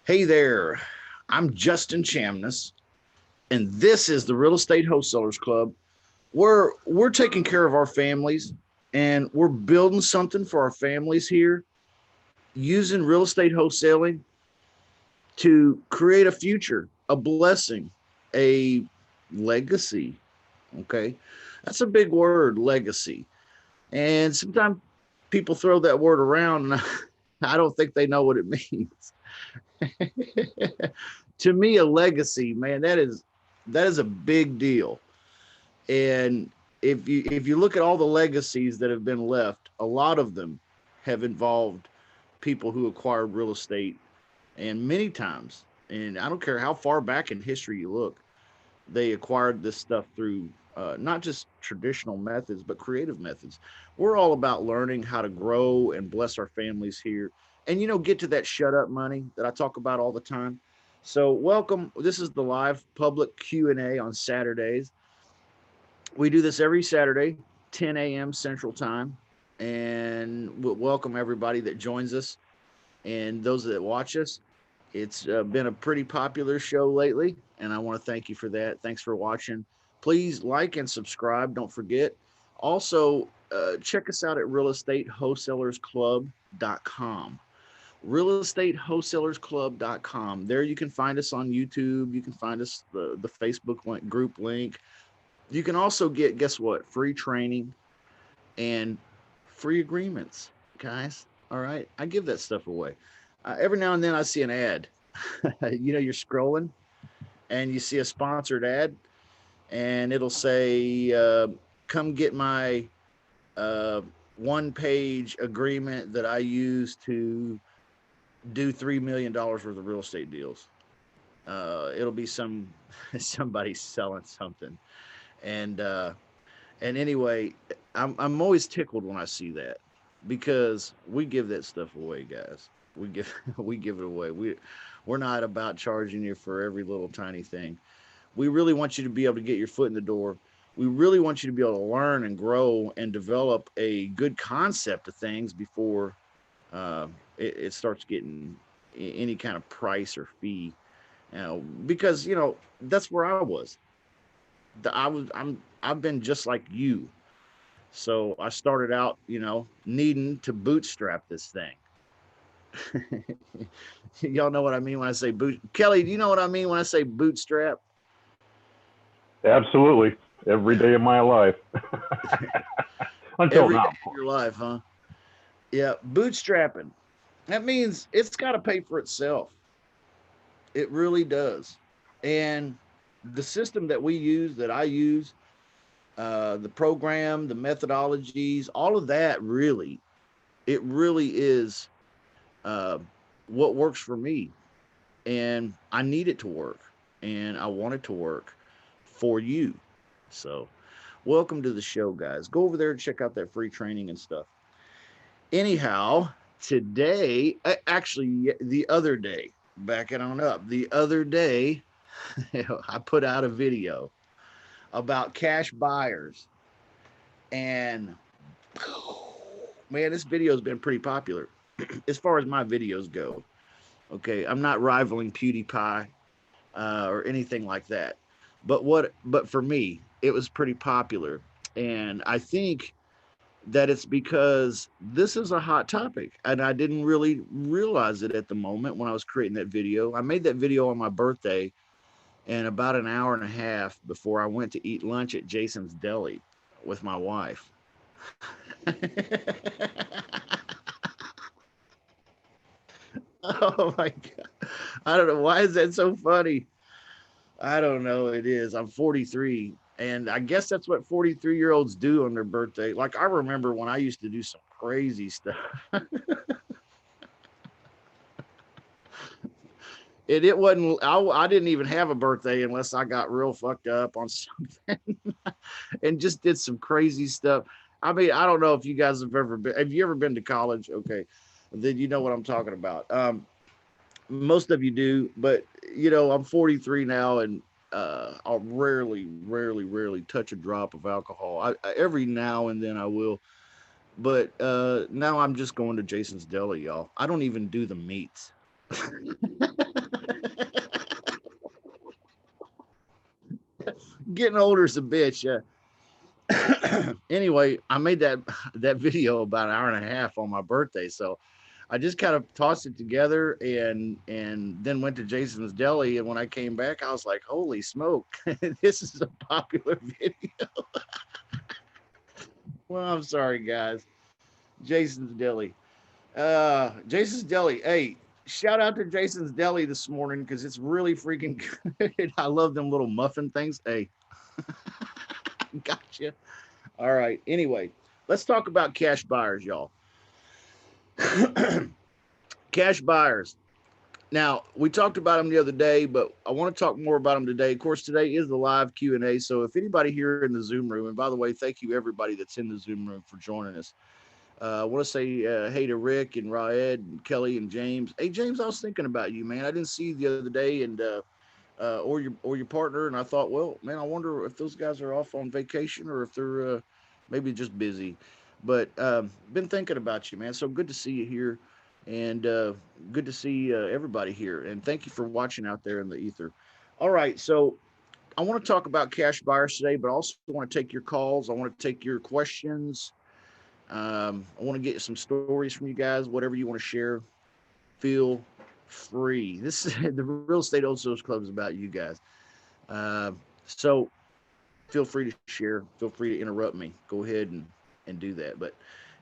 Hey there, I'm Justin Chamness, and this is the Real Estate Wholesalers Club, where we're taking care of our families and we're building something for our families here using real estate wholesaling to create a future, a blessing, a legacy. Okay, that's a big word, legacy. And sometimes people throw that word around, and I don't think they know what it means. To me, a legacy, man, that is a big deal. And if you look at all the legacies that have been left, a lot of them have involved people who acquired real estate, and many times, and I don't care how far back in history you look, they acquired this stuff through not just traditional methods, but creative methods. We're all about learning how to grow and bless our families here, and get to that shut up money that I talk about all the time. So, welcome. This is the live public Q&A on Saturdays. We do this every Saturday, 10 a.m. Central Time, and we'll welcome everybody that joins us and those that watch us. It's been a pretty popular show lately, and I want to thank you for that. Thanks for watching. Please like and subscribe. Don't forget. Also, check us out at realestatewholecelersclub.com. Realestatewholecelersclub.com. There you can find us on YouTube. You can find us the Facebook link, group link. You can also get, guess what, free training and free agreements, guys. All right. I give that stuff away. Every now and then I see an ad. You're scrolling and you see a sponsored ad, and it'll say, come get my uh, 1 page agreement that I use to do $3 million worth of real estate deals. It'll be somebody selling something. And anyway, I'm always tickled when I see that, because we give that stuff away, guys. We give we give it away. We're not about charging you for every little tiny thing. We really want you to be able to get your foot in the door. We really want you to be able to learn and grow and develop a good concept of things before it starts getting any kind of price or fee. Because that's where I was. I've been just like you. So I started out, needing to bootstrap this thing. Y'all know what I mean when I say boot. Kelly, do you know what I mean when I say bootstrap? Absolutely. Every day of my life. Until Every day now, of of course. your life, huh? Yeah, bootstrapping. That means it's got to pay for itself. It really does. And the system that we use, that I use, the program, the methodologies, all of that, really, it really is uh, what works for me. And I need it to work, and I want it to work for you. So, welcome to the show, guys. Go over there and check out that free training and stuff. Anyhow, today, actually, the other day, backing on up, the other day, I put out a video about cash buyers. And man, this video has been pretty popular as far as my videos go. Okay, I'm not rivaling PewDiePie or anything like that. But for me, it was pretty popular, and I think that it's because this is a hot topic, and I didn't really realize it at the moment when I was creating that video. I made that video on my birthday, and about an hour and a half before I went to eat lunch at Jason's Deli with my wife. Oh my god! I don't know why is that so funny. I don't know. It is. I'm 43, and I guess that's what 43-year-olds do on their birthday. Like, I remember when I used to do some crazy stuff. It wasn't. I didn't even have a birthday unless I got real fucked up on something, and just did some crazy stuff. I mean, I don't know if you guys have ever been. Have you ever been to college? Okay, then you know what I'm talking about. Most of you do, but I'm 43 now, and I'll rarely touch a drop of alcohol. Every now and then I will, but now I'm just going to Jason's Deli, y'all. I don't even do the meats. Getting older is a bitch. Anyway, I made that video about an hour and a half on my birthday, so I just kind of tossed it together and then went to Jason's Deli. And when I came back, I was like, "Holy smoke, this is a popular video." Well, I'm sorry, guys. Jason's Deli. Jason's Deli. Hey, shout out to Jason's Deli this morning because it's really freaking good. I love them little muffin things. Hey, gotcha. All right. Anyway, let's talk about cash buyers, y'all. Cash buyers. Now, we talked about them the other day, but I want to talk more about them today. Of course, today is the live Q&A. So if anybody here in the Zoom room, and by the way, thank you everybody that's in the Zoom room for joining us. I want to say hey to Rick and Raed and Kelly and James. Hey, James, I was thinking about you, man. I didn't see you the other day, and or your partner, and I thought, well, man, I wonder if those guys are off on vacation or if they're maybe just busy. But been thinking about you, man. So good to see you here, and good to see everybody here. And thank you for watching out there in the ether. All right, so I want to talk about cash buyers today, but I also want to take your calls. I want to take your questions. I want to get some stories from you guys, whatever you want to share. Feel free. This is the Real Estate Wholesalers Club is about you guys. So feel free to share. Feel free to interrupt me. Go ahead and do that. But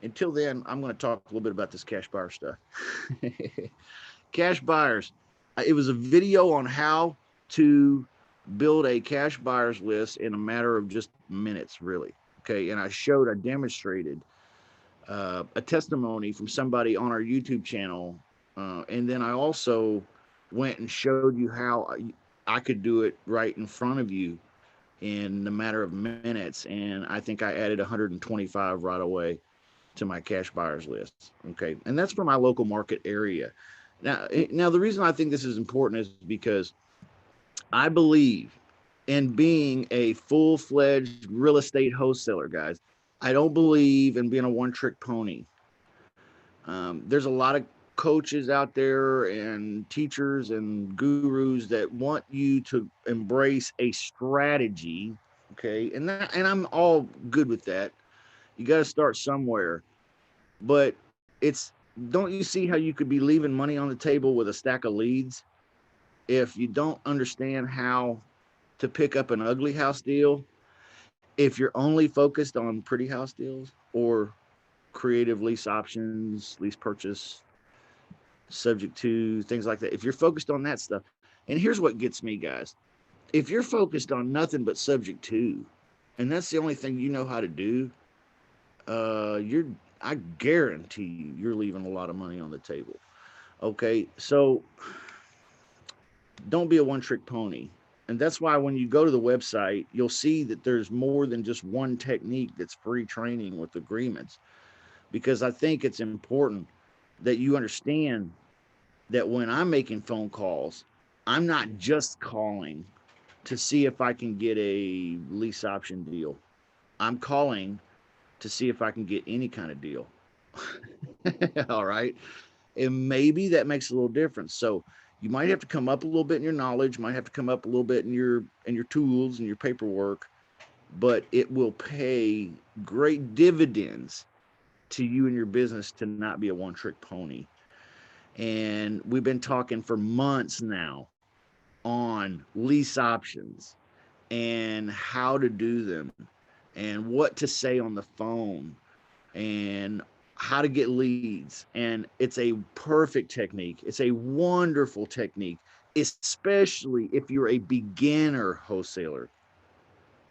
until then, I'm going to talk a little bit about this cash buyer stuff. Cash buyers. It was a video on how to build a cash buyers list in a matter of just minutes, really. Okay. And I demonstrated a testimony from somebody on our YouTube channel. And then I also went and showed you how I could do it right in front of you in a matter of minutes. And I think I added 125 right away to my cash buyers list. Okay. And that's for my local market area. Now the reason I think this is important is because I believe in being a full-fledged real estate wholesaler, guys. I don't believe in being a one-trick pony. There's a lot of coaches out there and teachers and gurus that want you to embrace a strategy. Okay. And I'm all good with that. You got to start somewhere, but don't you see how you could be leaving money on the table with a stack of leads if you don't understand how to pick up an ugly house deal, if you're only focused on pretty house deals or creative lease options, lease purchase, subject to, things like that. If you're focused on that stuff, and here's what gets me, guys. If you're focused on nothing but subject to, and that's the only thing you know how to do, I guarantee you're leaving a lot of money on the table. Okay, so don't be a one-trick pony. And that's why when you go to the website, you'll see that there's more than just one technique that's free training with agreements. Because I think it's important that you understand that when I'm making phone calls, I'm not just calling to see if I can get a lease option deal. I'm calling to see if I can get any kind of deal. All right. And maybe that makes a little difference. So you might have to come up a little bit in your knowledge, might have to come up a little bit in your tools and your paperwork, but it will pay great dividends to you and your business to not be a one-trick pony. And we've been talking for months now on lease options and how to do them and what to say on the phone and how to get leads. And it's a perfect technique. It's a wonderful technique, especially if you're a beginner wholesaler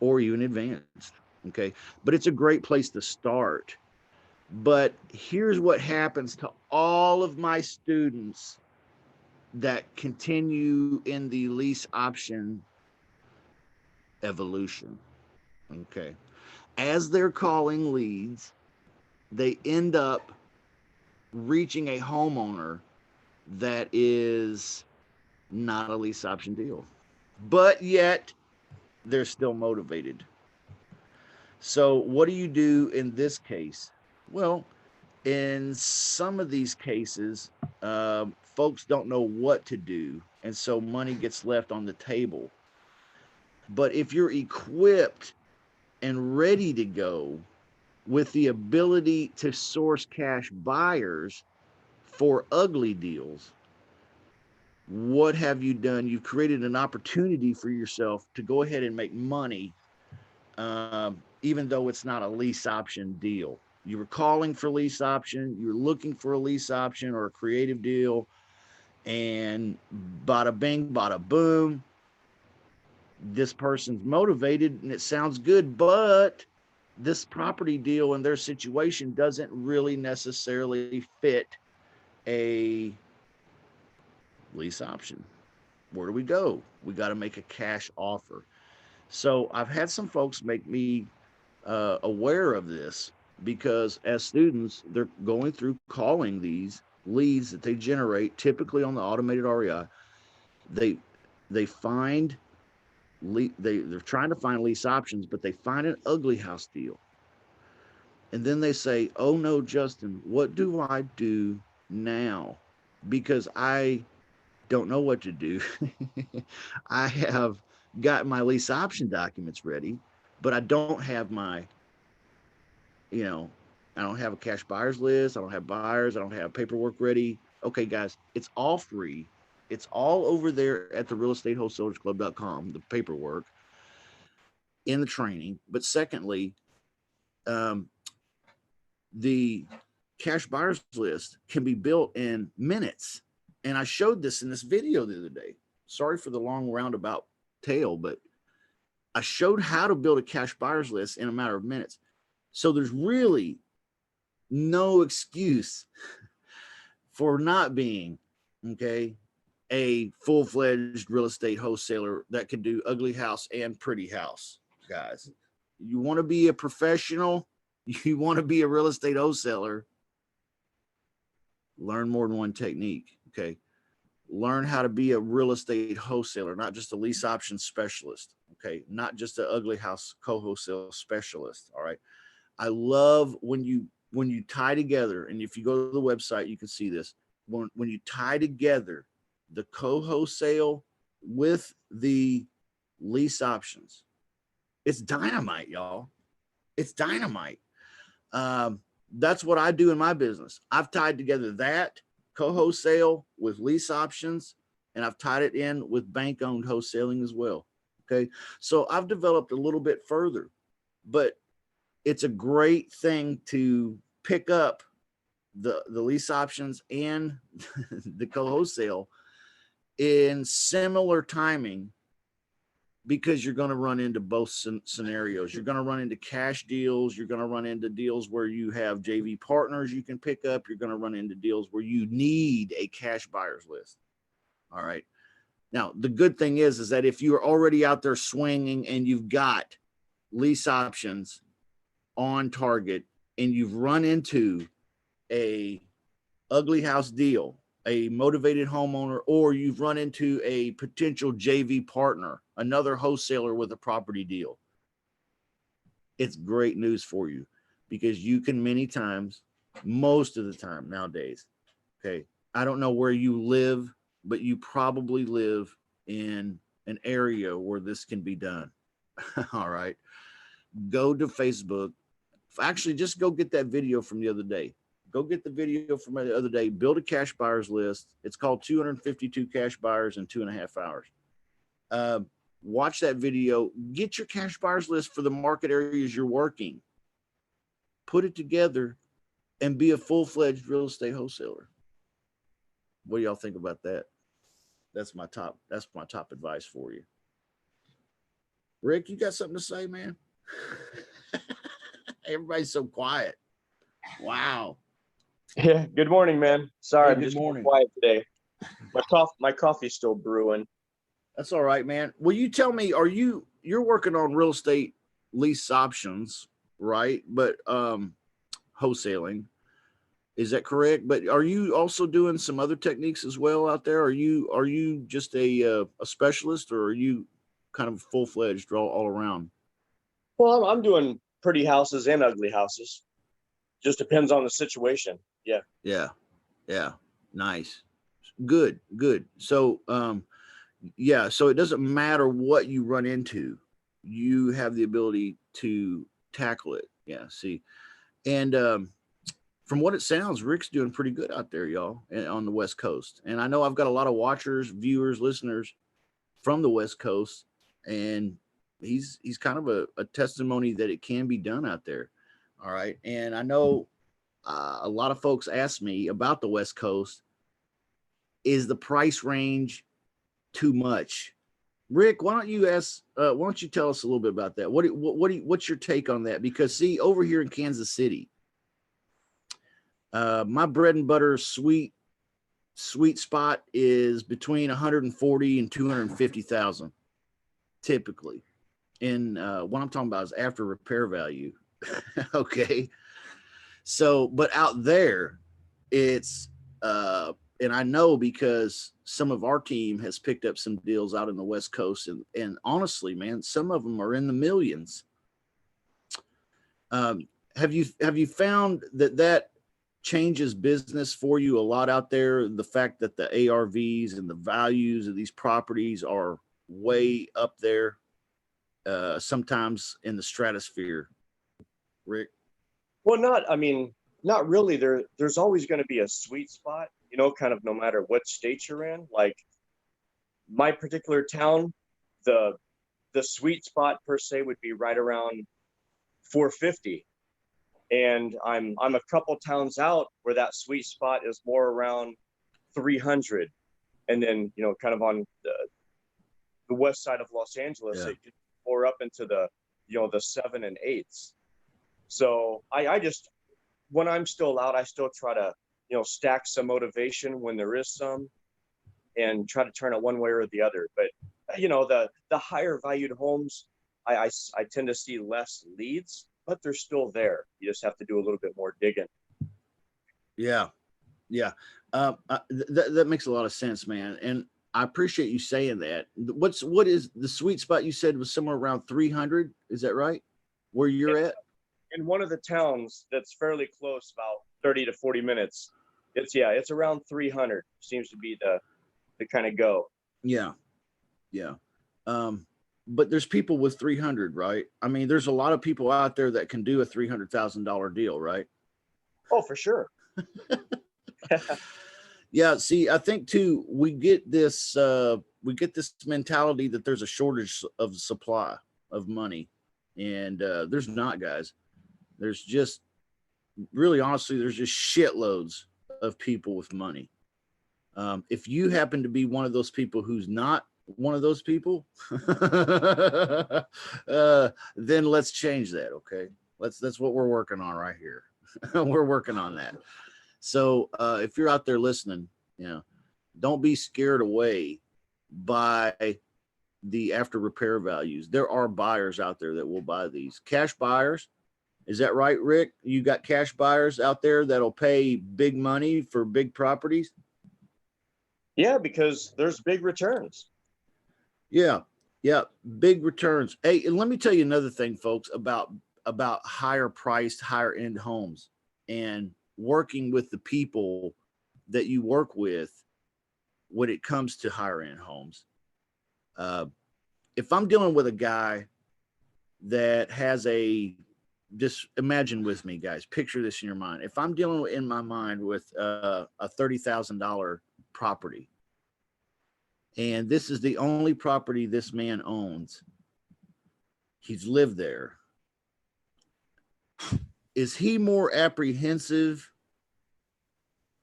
or even advanced. Okay. But it's a great place to start. But here's what happens to all of my students that continue in the lease option evolution. Okay. As they're calling leads, they end up reaching a homeowner that is not a lease option deal, but yet they're still motivated. So what do you do in this case? Well, in some of these cases, folks don't know what to do, and so money gets left on the table. But if you're equipped and ready to go with the ability to source cash buyers for ugly deals, what have you done? You've created an opportunity for yourself to go ahead and make money, even though it's not a lease option deal. You were calling for lease option, you were looking for a lease option or a creative deal, and bada bing, bada boom, this person's motivated and it sounds good, but this property deal and their situation doesn't really necessarily fit a lease option. Where do we go? We got to make a cash offer. So I've had some folks make me aware of this because as students, they're going through calling these leads that they generate typically on the automated REI. They find they're trying to find lease options, but they find an ugly house deal. And then they say, oh no, Justin, what do I do now? Because I don't know what to do. I have got my lease option documents ready, but I don't have my, you know, I don't have a cash buyers list. I don't have buyers. I don't have paperwork ready. Okay, guys, it's all free. It's all over there at the realestatewholesalersclub.com, the paperwork in the training. But secondly, um, the cash buyers list can be built in minutes. And I showed this in this video the other day. Sorry for the long roundabout tale, but I showed how to build a cash buyers list in a matter of minutes. So there's really no excuse for not being, okay, a full-fledged real estate wholesaler that can do ugly house and pretty house, guys. You want to be a professional, you want to be a real estate wholesaler, learn more than one technique, okay? Learn how to be a real estate wholesaler, not just a lease option specialist, okay? Not just an ugly house co-wholesale specialist, all right? I love when you tie together, and if you go to the website, you can see this. When you tie together the co-wholesale with the lease options, it's dynamite, y'all. It's dynamite. That's what I do in my business. I've tied together that co-wholesale with lease options, and I've tied it in with bank-owned wholesaling as well. Okay, so I've developed a little bit further, but it's a great thing to pick up the lease options and the co-wholesale in similar timing, because you're going to run into both scenarios. You're going to run into cash deals. You're going to run into deals where you have JV partners you can pick up. You're going to run into deals where you need a cash buyers list. All right. Now, the good thing is that if you're already out there swinging and you've got lease options on target and you've run into a ugly house deal, a motivated homeowner, or you've run into a potential JV partner, another wholesaler with a property deal, it's great news for you, because you can many times, most of the time nowadays, okay, I don't know where you live, but you probably live in an area where this can be done. All right. Go to Facebook. Actually, just go get that video from the other day. Go get the video from the other day. Build a cash buyers list. It's called 252 cash buyers in 2.5 hours. Watch that video. Get your cash buyers list for the market areas you're working. Put it together and be a full-fledged real estate wholesaler. What do y'all think about that? That's my top advice for you. Rick, you got something to say, man? Everybody's so quiet. Wow. Yeah. Good morning, man. Sorry, Hey, I'm good just morning. quiet today. My coffee's still brewing. That's all right, man. Will you tell me, you're working on real estate lease options, right? But wholesaling, is that correct? But are you also doing some other techniques as well out there? Are you just a specialist, or are you kind of full-fledged all around? Well, I'm doing pretty houses and ugly houses. Just depends on the situation. Yeah. Yeah. Nice. Good. So Yeah, so it doesn't matter what you run into, you have the ability to tackle it. Yeah, see, and from what it sounds, Rick's doing pretty good out there, y'all, on the West Coast. And I know I've got a lot of watchers, viewers, listeners from the West Coast, and he's kind of a testimony that it can be done out there. All right, and I know a lot of folks ask me about the West Coast. Is the price range too much? Rick, why don't you ask? Why don't you tell us a little bit about that? What's your take on that? Because see, over here in Kansas City, my bread and butter sweet spot is between 140 and 250,000, typically. And what I'm talking about is after repair value. Okay, so but out there, it's and I know because some of our team has picked up some deals out in the West Coast, and honestly, man, some of them are in the millions. Have you found that changes business for you a lot out there? The fact that the ARVs and the values of these properties are way up there, sometimes in the stratosphere. Rick? Well, not really. There's always going to be a sweet spot, kind of no matter what state you're in. Like my particular town, the sweet spot per se would be right around 450. And I'm a couple towns out where that sweet spot is more around 300. And then, kind of on the west side of Los Angeles, Yeah. it gets more up into the 7 and 8s. So I just, when I'm still out, I still try to, stack some motivation when there is some, and try to turn it one way or the other. But, the higher valued homes, I tend to see less leads, but they're still there. You just have to do a little bit more digging. Yeah. Yeah. That makes a lot of sense, man. And I appreciate you saying that. What is the sweet spot? You said was somewhere around 300. Is that right? Where you're at? In one of the towns that's fairly close, about 30 to 40 minutes, it's around 300 seems to be the kind of go. Yeah. Yeah. But there's people with 300, right? I mean, there's a lot of people out there that can do a $300,000 deal, right? Oh, for sure. Yeah. See, I think too, we get this mentality that there's a shortage of supply of money, and there's not, guys. There's just really, honestly, there's just shitloads of people with money. If you happen to be one of those people who's not one of those people, then let's change that. Okay. That's what we're working on right here. We're working on that. So if you're out there listening, don't be scared away by the after repair values. There are buyers out there that will buy these. Cash buyers. Is that right, Rick? You got cash buyers out there that'll pay big money for big properties? Yeah, because there's big returns. Yeah. Yeah. Big returns. Hey, and let me tell you another thing, folks, about higher priced, higher end homes and working with the people that you work with when it comes to higher end homes. If I'm dealing with a guy that has just imagine with me, guys, picture this in your mind. If I'm dealing in my mind with a $30,000 property, and this is the only property this man owns, he's lived there. Is he more apprehensive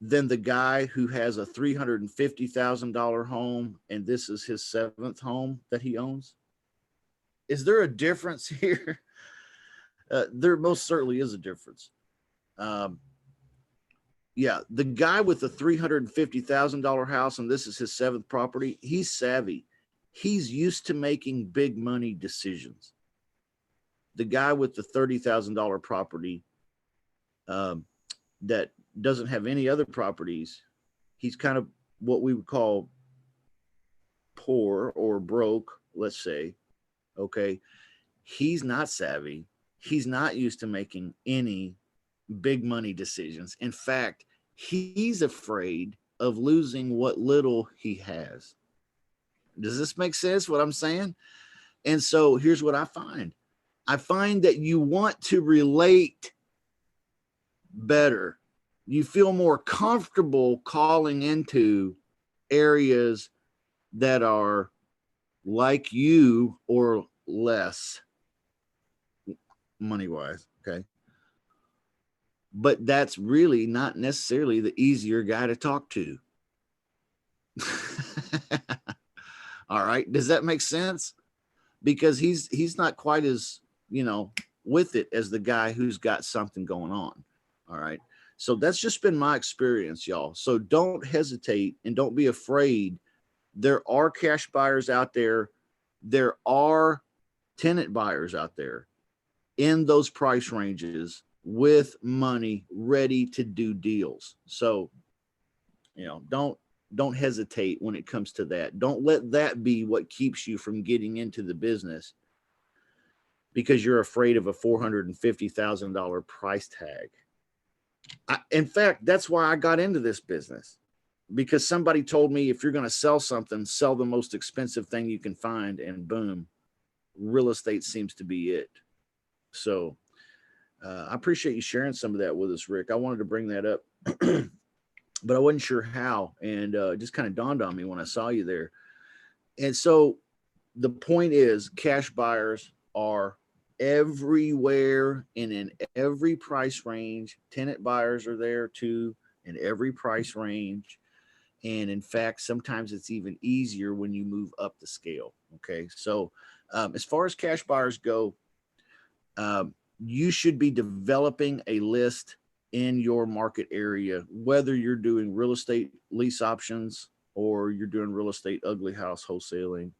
than the guy who has a $350,000 home and this is his 7th home that he owns? Is there a difference here? There most certainly is a difference. Yeah, the guy with the $350,000 house and this is his 7th property, he's savvy. He's used to making big money decisions. The guy with the $30,000 property that doesn't have any other properties, he's kind of what we would call poor or broke, let's say. Okay, he's not savvy. He's not used to making any big money decisions. In fact, he's afraid of losing what little he has. Does this make sense what I'm saying? And so here's what I find. I find that you want to relate better. You feel more comfortable calling into areas that are like you or less money wise. Okay. But that's really not necessarily the easier guy to talk to. All right. Does that make sense? Because he's not quite as, with it as the guy who's got something going on. All right. So that's just been my experience, y'all. So don't hesitate and don't be afraid. There are cash buyers out there. There are tenant buyers out there in those price ranges with money ready to do deals. So, don't hesitate when it comes to that. Don't let that be what keeps you from getting into the business because you're afraid of a $450,000 price tag. In fact, that's why I got into this business, because somebody told me if you're going to sell something, sell the most expensive thing you can find, and boom, real estate seems to be it. So I appreciate you sharing some of that with us, Rick. I wanted to bring that up, but I wasn't sure how, and it just kind of dawned on me when I saw you there. And so the point is, cash buyers are everywhere and in every price range. Tenant buyers are there too, in every price range. And in fact, sometimes it's even easier when you move up the scale. Okay. So as far as cash buyers go, you should be developing a list in your market area, whether you're doing real estate lease options or you're doing real estate ugly house wholesaling.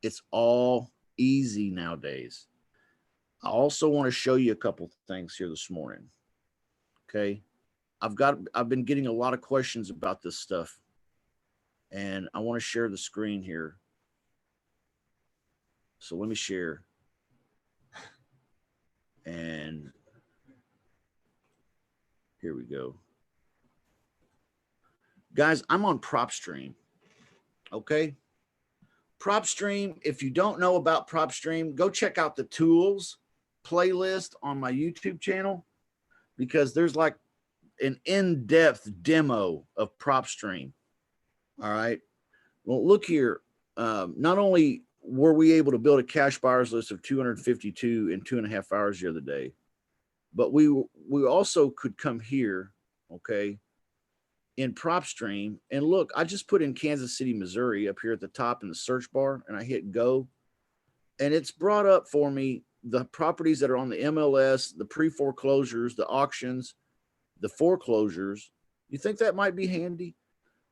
It's all easy nowadays. I also want to show you a couple things here this morning. Okay. I've been getting a lot of questions about this stuff, and I want to share the screen here. So let me share. And here we go. Guys, I'm on PropStream. Okay. PropStream, if you don't know about PropStream, go check out the tools playlist on my YouTube channel, because there's like an in-depth demo of PropStream. All right. Well, look here. Not only were we able to build a cash buyers list of 252 in 2.5 hours the other day, but we also could come here, okay, in PropStream, and look, I just put in Kansas City, Missouri up here at the top in the search bar, and I hit go, and it's brought up for me the properties that are on the MLS, the pre-foreclosures, the auctions, the foreclosures. You think that might be handy?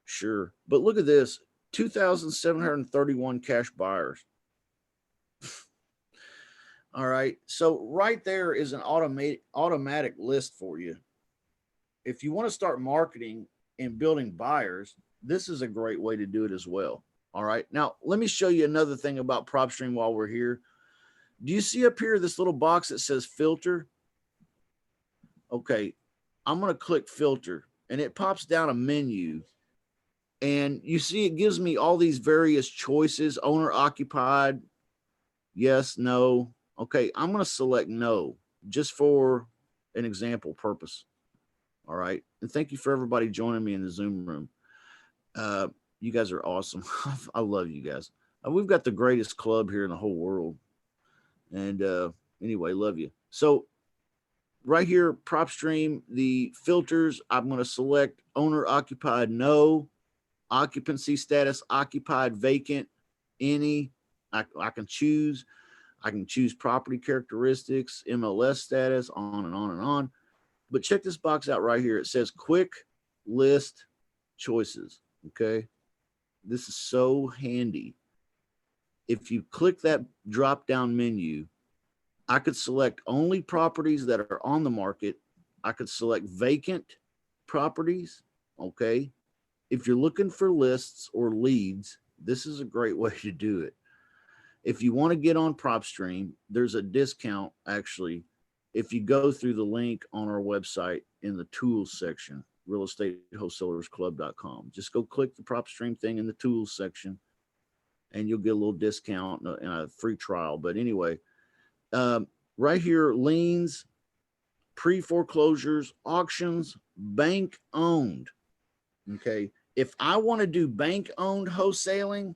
Sure. But look at this, 2,731 cash buyers. All right. So right there is an automatic list for you. If you want to start marketing and building buyers, this is a great way to do it as well. All right. Now, let me show you another thing about PropStream while we're here. Do you see up here this little box that says filter? Okay. I'm going to click filter, and it pops down a menu. And you see, it gives me all these various choices: owner occupied, yes, no. Okay, I'm going to select no, just for an example purpose. All right. And thank you for everybody joining me in the Zoom room. You guys are awesome. I love you guys. We've got the greatest club here in the whole world. And anyway, love you. So right here, PropStream, the filters, I'm going to select owner occupied, no. Occupancy status, occupied, vacant, any. I can choose. I can choose property characteristics, MLS status, on and on and on. But check this box out right here. It says quick list choices. Okay. This is so handy. If you click that drop down menu, I could select only properties that are on the market. I could select vacant properties. Okay. If you're looking for lists or leads, this is a great way to do it. If you want to get on PropStream, there's a discount actually. If you go through the link on our website in the tools section, realestatewholesalersclub.com, just go click the PropStream thing in the tools section, and you'll get a little discount and a free trial. But anyway, right here, liens, pre-foreclosures, auctions, bank owned. Okay. If I want to do bank owned wholesaling,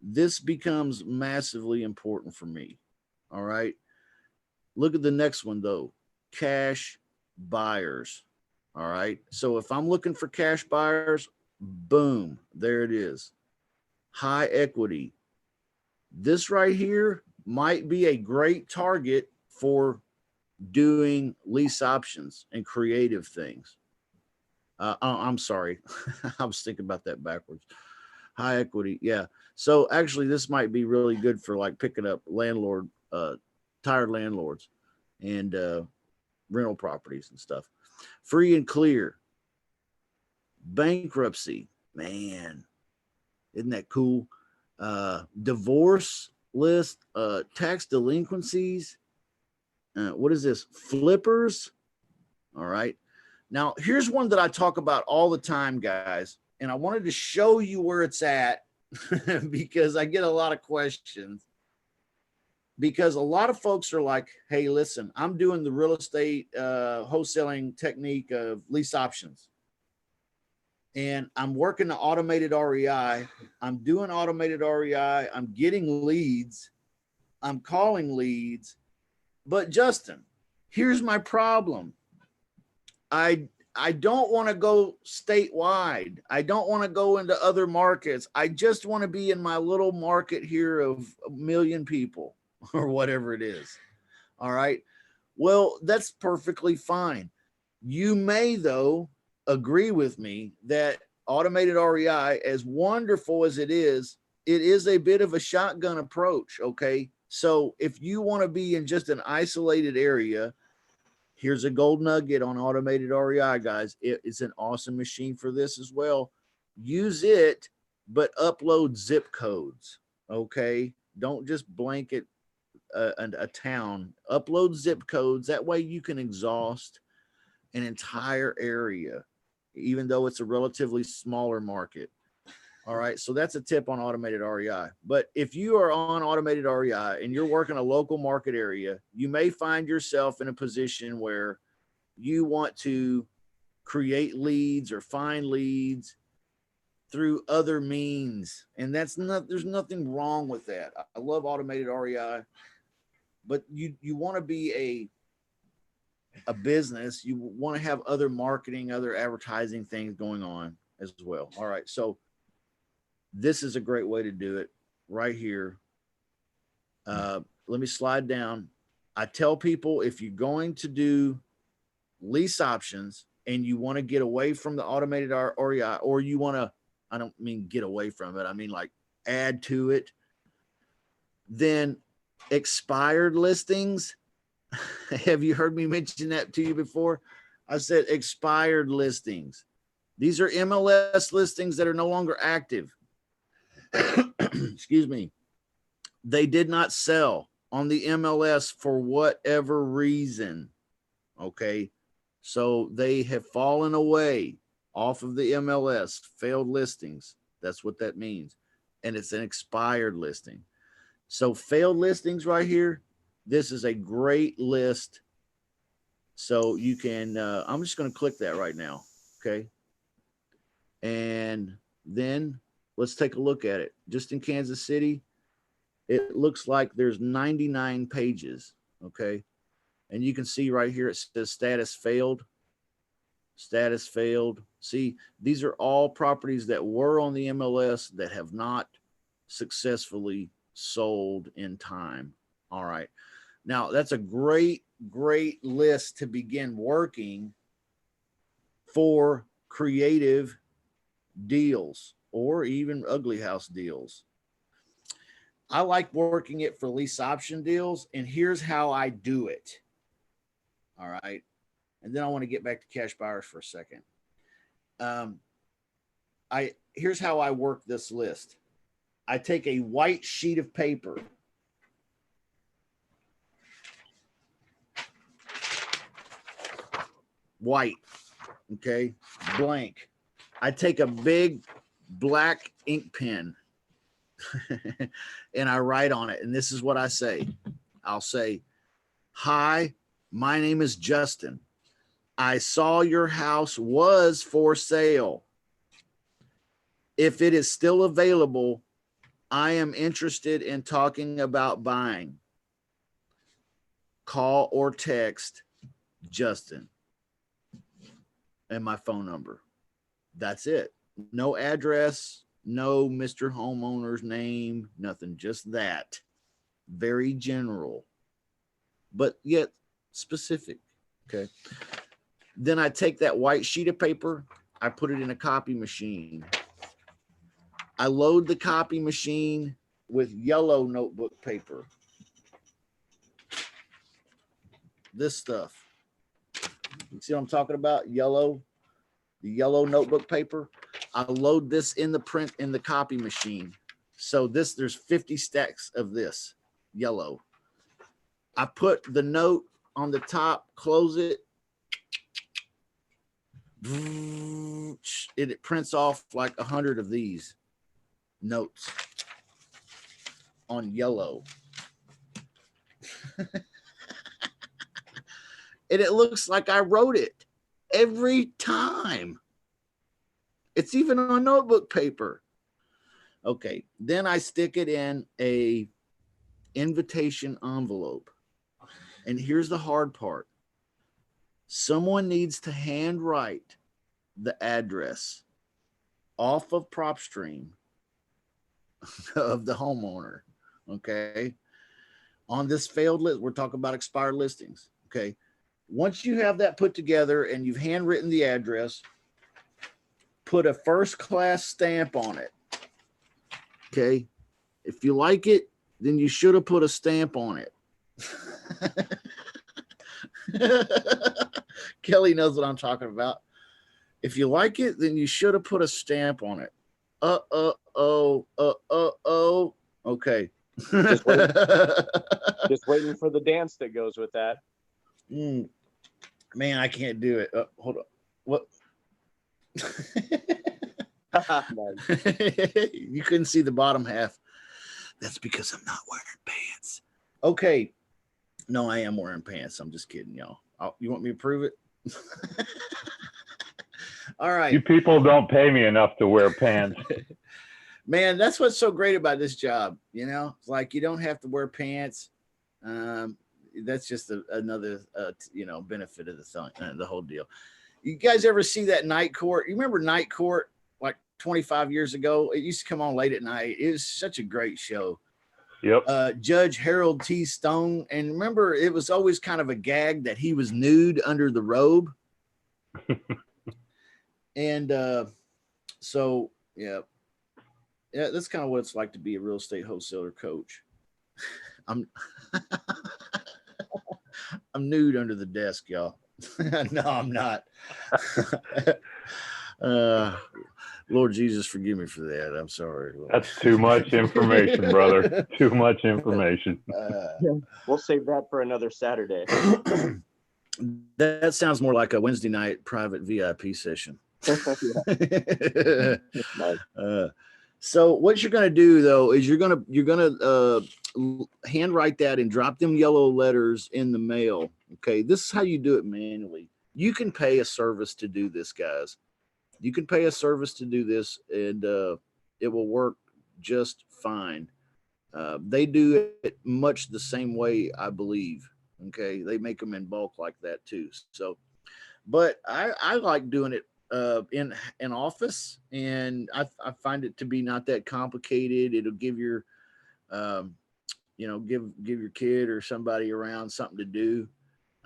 this becomes massively important for me. All right. Look at the next one though, cash buyers. All right. So if I'm looking for cash buyers, boom, there it is. High equity. This right here might be a great target for doing lease options and creative things. I'm sorry. I was thinking about that backwards. High equity. Yeah. So actually this might be really good for like picking up tired landlords and rental properties and stuff. Free and clear. Bankruptcy. Man, isn't that cool? Divorce list, tax delinquencies. What is this? Flippers. All right. Now, here's one that I talk about all the time, guys. And I wanted to show you where it's at because I get a lot of questions. Because a lot of folks are like, hey, listen, I'm doing the real estate wholesaling technique of lease options. And I'm working the automated REI. I'm doing automated REI. I'm getting leads. I'm calling leads. But Justin, here's my problem. I don't want to go statewide. I don't want to go into other markets. I just want to be in my little market here of 1 million people or whatever it is. All right. Well, that's perfectly fine. You may, though, agree with me that automated REI, as wonderful as it is a bit of a shotgun approach. Okay. So if you want to be in just an isolated area, here's a gold nugget on automated REI, guys. It's an awesome machine for this as well. Use it, but upload zip codes. Okay. Don't just blanket a town. Upload zip codes. That way you can exhaust an entire area, even though it's a relatively smaller market. All right. So that's a tip on automated REI. But if you are on automated REI and you're working a local market area, you may find yourself in a position where you want to create leads or find leads through other means. And there's nothing wrong with that. I love automated REI, but you want to be a business. You want to have other marketing, other advertising things going on as well. All right. So this is a great way to do it right here. Let me slide down. I tell people if you're going to do lease options and you want to get away from the automated REI, or you want to, I don't mean get away from it, I mean like add to it, then expired listings. Have you heard me mention that to you before? I said expired listings. These are MLS listings that are no longer active. Excuse me. They did not sell on the MLS for whatever reason. Okay. So they have fallen away off of the MLS, failed listings. That's what that means. And it's an expired listing. So failed listings right here. This is a great list. So you can, I'm just going to click that right now. Okay. And then let's take a look at it. Just in Kansas City, it looks like there's 99 pages. Okay. And you can see right here, it says status failed. Status failed. See, these are all properties that were on the MLS that have not successfully sold in time. All right. Now, that's a great, great list to begin working for creative deals or even ugly house deals. I like working it for lease option deals, and here's how I do it. All right. And then I want to get back to cash buyers for a second. Here's how I work this list. I take a white sheet of paper. White. Okay. Blank. I take a big black ink pen. and I write on it. And this is what I say. I'll say, "Hi, my name is Justin. I saw your house was for sale. If it is still available, I am interested in talking about buying. Call or text Justin." And my phone number. That's it. No address, no Mr. Homeowner's name, nothing, just that. Very general, but yet specific. Okay. Then I take that white sheet of paper, I put it in a copy machine. I load the copy machine with yellow notebook paper. This stuff. You see what I'm talking about? Yellow, the yellow notebook paper. I load this in the copy machine. So there's 50 stacks of this yellow. I put the note on the top, close it. It prints off like 100 of these notes on yellow. And it looks like I wrote it every time. It's even on notebook paper. Okay, then I stick it in a invitation envelope. And here's the hard part. Someone needs to handwrite the address off of PropStream of the homeowner. Okay. On this failed list, we're talking about expired listings. Okay. Once you have that put together and you've handwritten the address, put a first class stamp on it. Okay. If you like it, then you should have put a stamp on it. Kelly knows what I'm talking about. If you like it, then you should have put a stamp on it. Okay. Just waiting for the dance that goes with that. Man, I can't do it. Hold on. What? You couldn't see the bottom half. That's because I'm not wearing pants. Okay. No, I am wearing pants. I'm just kidding, y'all. You want me to prove it? All right. You people don't pay me enough to wear pants. Man, that's what's so great about this job. You know, it's like you don't have to wear pants. That's just another, benefit of the whole deal. You guys ever see that Night Court? You remember Night Court like 25 years ago? It used to come on late at night. It was such a great show. Yep. Judge Harold T. Stone. And remember, it was always kind of a gag that he was nude under the robe. And so, yeah, that's kind of what it's like to be a real estate wholesaler coach. I'm nude under the desk, y'all. No, I'm not. Lord Jesus, forgive me for that. I'm sorry. That's too much information, brother. Too much information. We'll save that for another Saturday. That sounds more like a Wednesday night private VIP session. So what you're going to do though is you're going to handwrite that and drop them yellow letters in the mail. Okay, this is how you do it manually. You can pay a service to do this, guys. You can pay a service to do this, and it will work just fine. They do it much the same way, I believe. Okay, they make them in bulk like that too. So, but I like doing it in an office, and I find it to be not that complicated. It'll give your give your kid or somebody around something to do,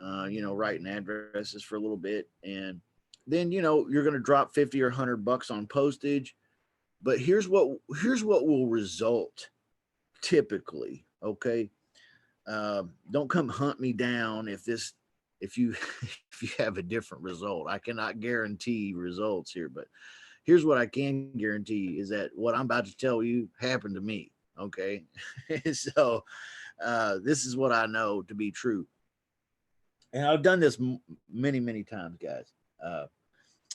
writing addresses for a little bit, and then you're going to drop 50 or $100 on postage. But here's what will result typically. Okay, don't come hunt me down if you have a different result. I cannot guarantee results here, but here's what I can guarantee is that what I'm about to tell you happened to me. Okay. So this is what I know to be true. And I've done this many, many times, guys.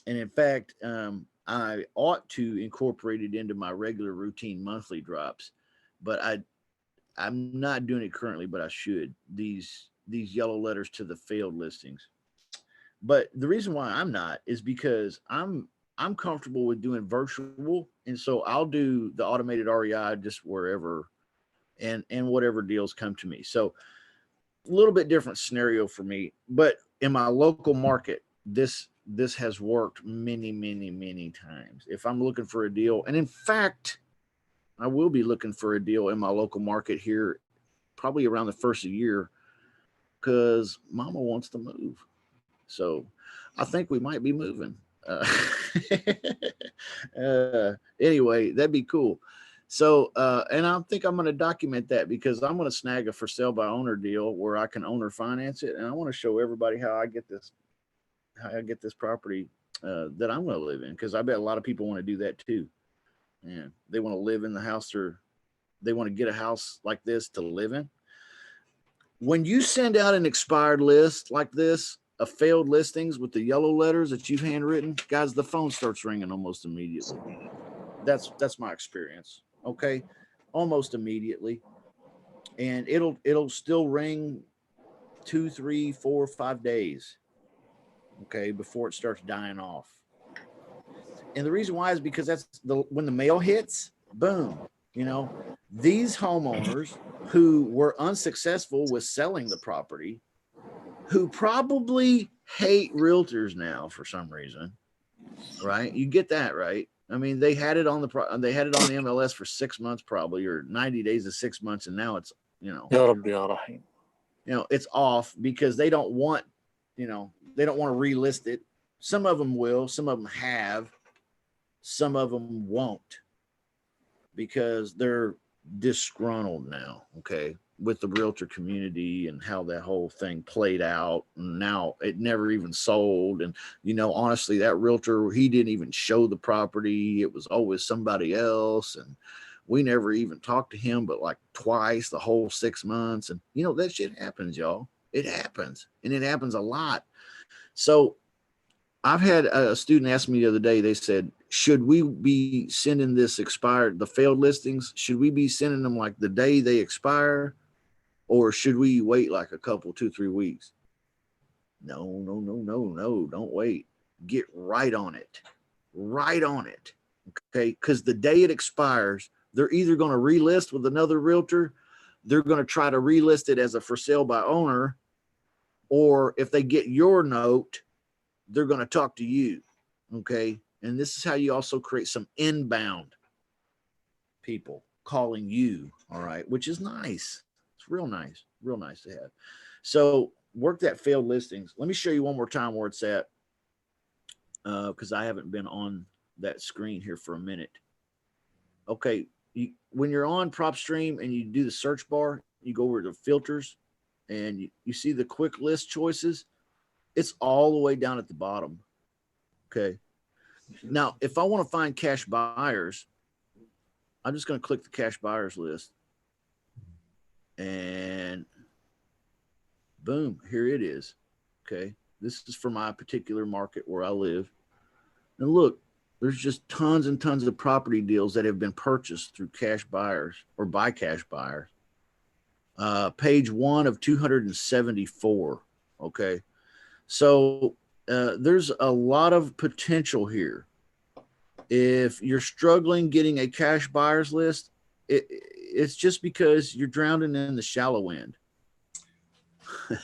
And in fact, I ought to incorporate it into my regular routine monthly drops, but I'm not doing it currently, but I should. These yellow letters to the failed listings. But the reason why I'm not is because I'm comfortable with doing virtual, and so I'll do the automated REI just wherever and whatever deals come to me. So a little bit different scenario for me, but in my local market, this has worked many times. If I'm looking for a deal, and in fact, I will be looking for a deal in my local market here, probably around the first of the year, because Mama wants to move. So I think we might be moving. Anyway, that'd be cool. So, and I think I'm going to document that because I'm going to snag a for sale by owner deal where I can owner finance it, and I want to show everybody how I get this property that I'm going to live in, because I bet a lot of people want to do that too. And they want to live in the house, or they want to get a house like this to live in. When you send out an expired list like this, of failed listings with the yellow letters that you've handwritten, guys, the phone starts ringing almost immediately. That's my experience. Okay, almost immediately, and it'll still ring 2, 3, 4, 5 days. Okay, before it starts dying off. And the reason why is because that's when the mail hits, boom. You know, these homeowners who were unsuccessful with selling the property, who probably hate realtors now for some reason, right? You get that, right? I mean, they had it on the MLS for 6 months probably, or 90 days to 6 months, and now it's it's off because they don't want to relist it. Some of them will, some of them have, some of them won't, because they're disgruntled now, okay, with the realtor community and how that whole thing played out. And now it never even sold. And, honestly, that realtor, he didn't even show the property. It was always somebody else. And we never even talked to him, but like twice the whole 6 months. And, that shit happens, y'all. It happens. And it happens a lot. So I've had a student ask me the other day, they said, should we be sending the failed listings? Should we be sending them like the day they expire? Or should we wait like a couple, 2, 3 weeks? No, don't wait. Get right on it. Right on it. Okay. Because the day it expires, they're either going to relist with another realtor, they're going to try to relist it as a for sale by owner, or if they get your note, they're going to talk to you. Okay. And this is how you also create some inbound people calling you. All right. Which is nice. It's real nice to have. So work that failed listings. Let me show you one more time where it's at, because I haven't been on that screen here for a minute. Okay. When you're on PropStream and you do the search bar, you go over to filters and you see the quick list choices. It's all the way down at the bottom. Okay. Now, if I want to find cash buyers, I'm just going to click the cash buyers list. And boom, here it is. Okay. This is for my particular market where I live. And look, there's just tons and tons of property deals that have been purchased through cash buyers or by cash buyers. Page 1 of 274. Okay. So there's a lot of potential here. If you're struggling getting a cash buyers list, it's just because you're drowning in the shallow end.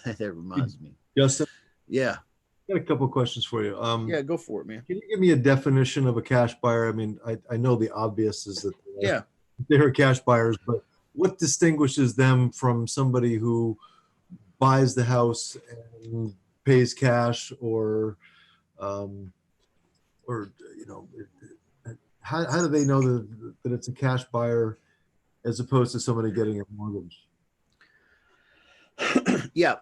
That reminds me. Justin? Yeah. I got a couple of questions for you. Yeah, go for it, man. Can you give me a definition of a cash buyer? I mean, I know the obvious is that they're cash buyers, but what distinguishes them from somebody who buys the house and pays cash, or how do they know that it's a cash buyer as opposed to somebody getting a mortgage? Yeah,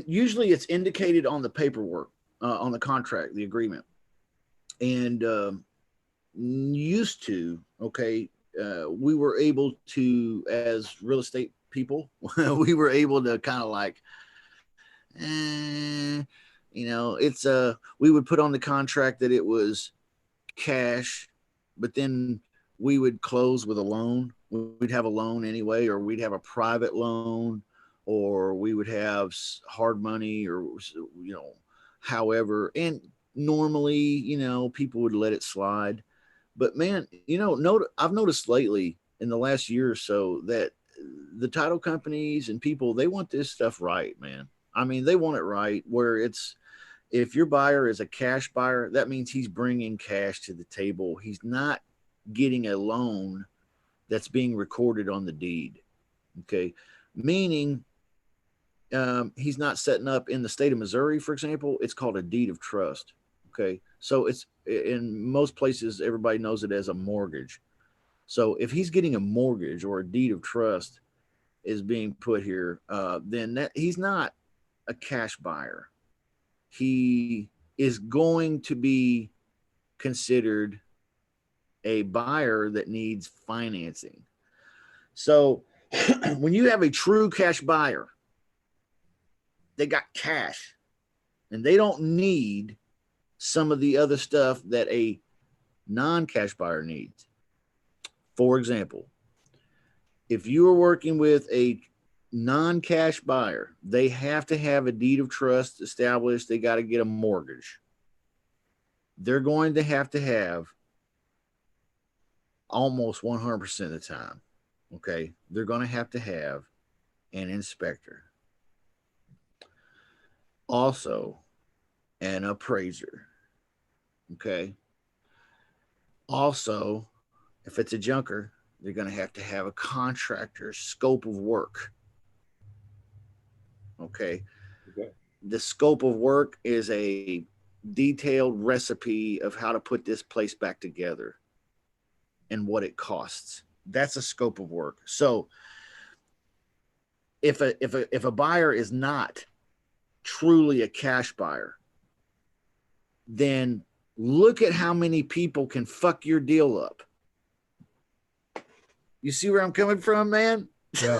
usually it's indicated on the paperwork, on the contract, the agreement. And used to, we were able to, as real estate people, we were able to kind of like, it's we would put on the contract that it was cash, but then we would close with a loan. We'd have a loan anyway, or we'd have a private loan, or we would have hard money, or, you know, however. And normally, you know, people would let it slide. But man, you know, I've noticed lately in the last year or so that the title companies and people, they want this stuff right, man. I mean, they want it right where it's, if your buyer is a cash buyer, that means he's bringing cash to the table. He's not getting a loan that's being recorded on the deed. Okay. Meaning he's not setting up in the state of Missouri, for example, it's called a deed of trust. Okay. So it's in most places, everybody knows it as a mortgage. So if he's getting a mortgage or a deed of trust is being put here, then that he's not a cash buyer. He is going to be considered a buyer that needs financing. So when you have a true cash buyer, they got cash and they don't need some of the other stuff that a non-cash buyer needs. For example, if you are working with a non-cash buyer, they have to have a deed of trust established. They got to get a mortgage. They're going to have almost 100% of the time. Okay. They're going to have an inspector. Also, an appraiser. Okay. Also, if it's a junker, they're going to have a contractor's scope of work. Okay. The scope of work is a detailed recipe of how to put this place back together and what it costs. That's a scope of work. So if a buyer is not truly a cash buyer, then look at how many people can fuck your deal up. You see where I'm coming from, man? Yeah.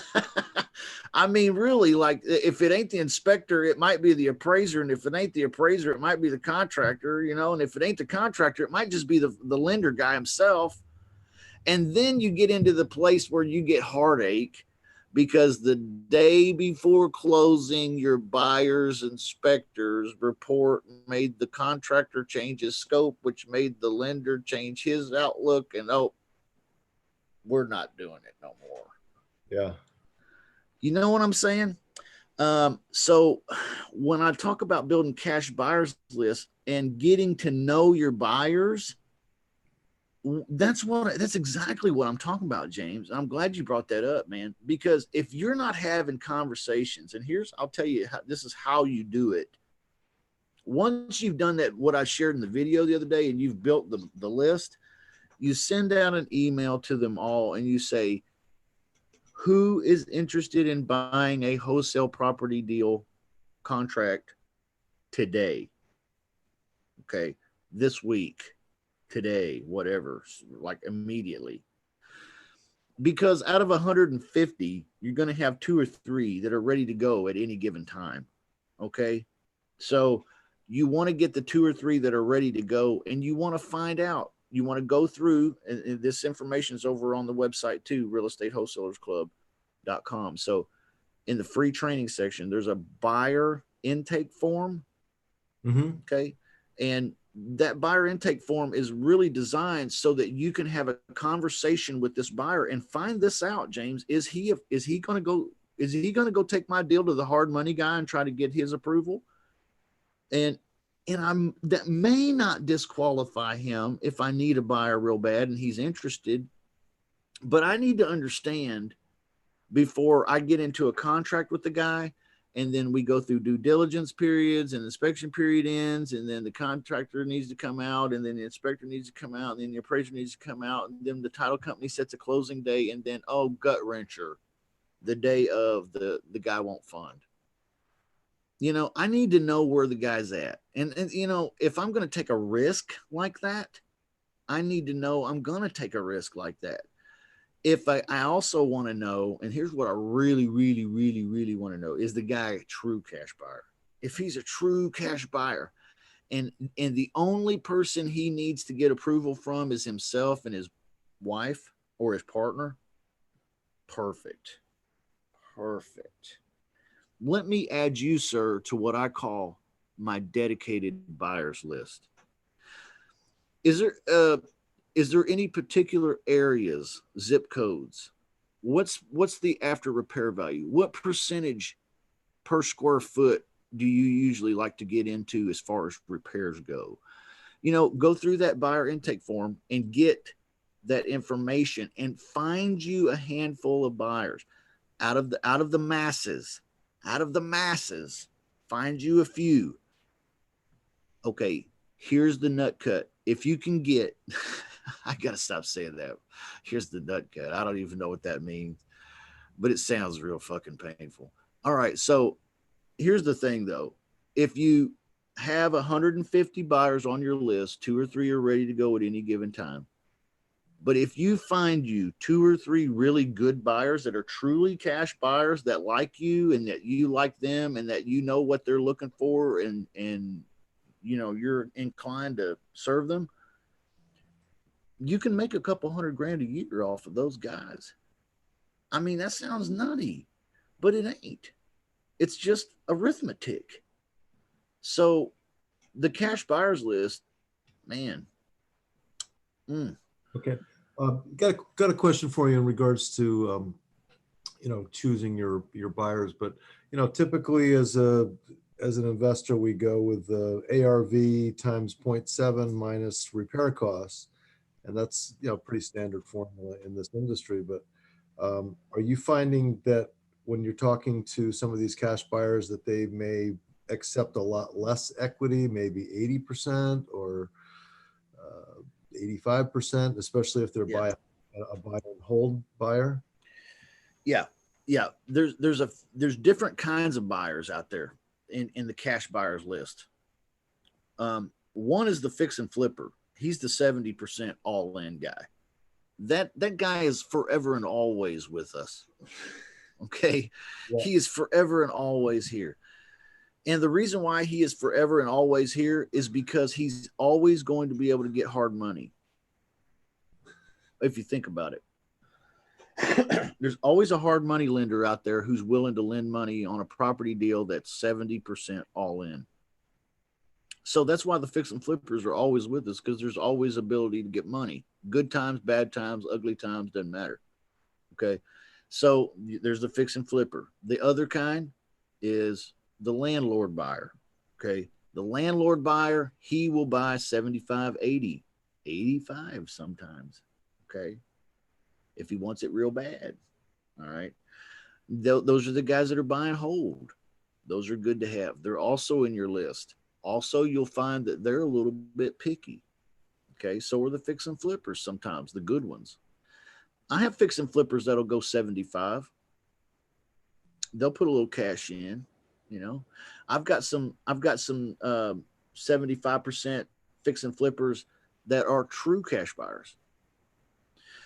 I mean, really, like if it ain't the inspector, it might be the appraiser. And if it ain't the appraiser, it might be the contractor, you know, and if it ain't the contractor, it might just be the lender guy himself. And then you get into the place where you get heartache because the day before closing, your buyer's inspectors report made the contractor change his scope, which made the lender change his outlook. And we're not doing it no more. Yeah. You know what I'm saying? So when I talk about building cash buyers list and getting to know your buyers, that's exactly what I'm talking about, James. I'm glad you brought that up, man, because if you're not having conversations, and I'll tell you this is how you do it. Once you've done that, what I shared in the video the other day, and you've built the list, you send out an email to them all and you say, who is interested in buying a wholesale property deal contract today? Okay. This week, today, whatever, like immediately. Because out of 150, you're going to have 2 or 3 that are ready to go at any given time. Okay. So you want to get the 2 or 3 that are ready to go, and you want to find out. You want to go through, and this information is over on the website too, realestatewholesalerclub.com. So in the free training section, there's a buyer intake form. Mm-hmm. Okay. And that buyer intake form is really designed so that you can have a conversation with this buyer and find this out, James. Is he going to go take my deal to the hard money guy and try to get his approval? And that may not disqualify him if I need a buyer real bad and he's interested, but I need to understand before I get into a contract with the guy, and then we go through due diligence periods and inspection period ends, and then the contractor needs to come out, and then the inspector needs to come out, and then the appraiser needs to come out, and then the title company sets a closing day, and then, gut wrencher, the day of the guy won't fund. You know, I need to know where the guy's at. And you know, if I'm going to take a risk like that, I need to know I'm going to take a risk like that. If I also want to know, and here's what I really, really, really, really want to know, is the guy a true cash buyer? If he's a true cash buyer and the only person he needs to get approval from is himself and his wife or his partner. Perfect. Perfect. Let me add you, sir, to what I call my dedicated buyers list. Is there any particular areas, zip codes? What's the after repair value? What percentage per square foot do you usually like to get into as far as repairs go? You know, go through that buyer intake form and get that information and find you a handful of buyers out of the masses, find you a few. Okay, here's the nut cut. If you can get, I gotta stop saying that. Here's the nut cut. I don't even know what that means, but it sounds real fucking painful. All right, so here's the thing though. If you have 150 buyers on your list, 2 or 3 are ready to go at any given time. But if you find you 2 or 3 really good buyers that are truly cash buyers that like you and that you like them and that you know what they're looking for and you know you're inclined to serve them, you can make a couple $100,000 a year off of those guys. I mean, that sounds nutty, but it ain't. It's just arithmetic. So the cash buyers list, man. Okay. Got a question for you in regards to, choosing your buyers, but, typically as an investor, we go with the ARV times 0.7 minus repair costs. And that's, pretty standard formula in this industry. But are you finding that when you're talking to some of these cash buyers that they may accept a lot less equity, maybe 80% or 85%, especially if they're a buy and hold buyer? Yeah. There's different kinds of buyers out there in the cash buyers list. One is the fix and flipper. He's the 70% all in guy. That guy is forever and always with us. Okay. Yeah. He is forever and always here. And the reason why he is forever and always here is because he's always going to be able to get hard money. If you think about it, there's always a hard money lender out there who's willing to lend money on a property deal that's 70% all in. So that's why the fix and flippers are always with us, because there's always ability to get money. Good times, bad times, ugly times, doesn't matter. Okay. So there's the fix and flipper. The other kind is the landlord buyer. Okay. The landlord buyer, he will buy 75, 80, 85 sometimes. Okay. If he wants it real bad. All right. Those are the guys that are buy and hold. Those are good to have. They're also in your list. Also, you'll find that they're a little bit picky. Okay. So are the fix and flippers sometimes, the good ones. I have fix and flippers that'll go 75. They'll put a little cash in, I've got some 75% fix and flippers that are true cash buyers.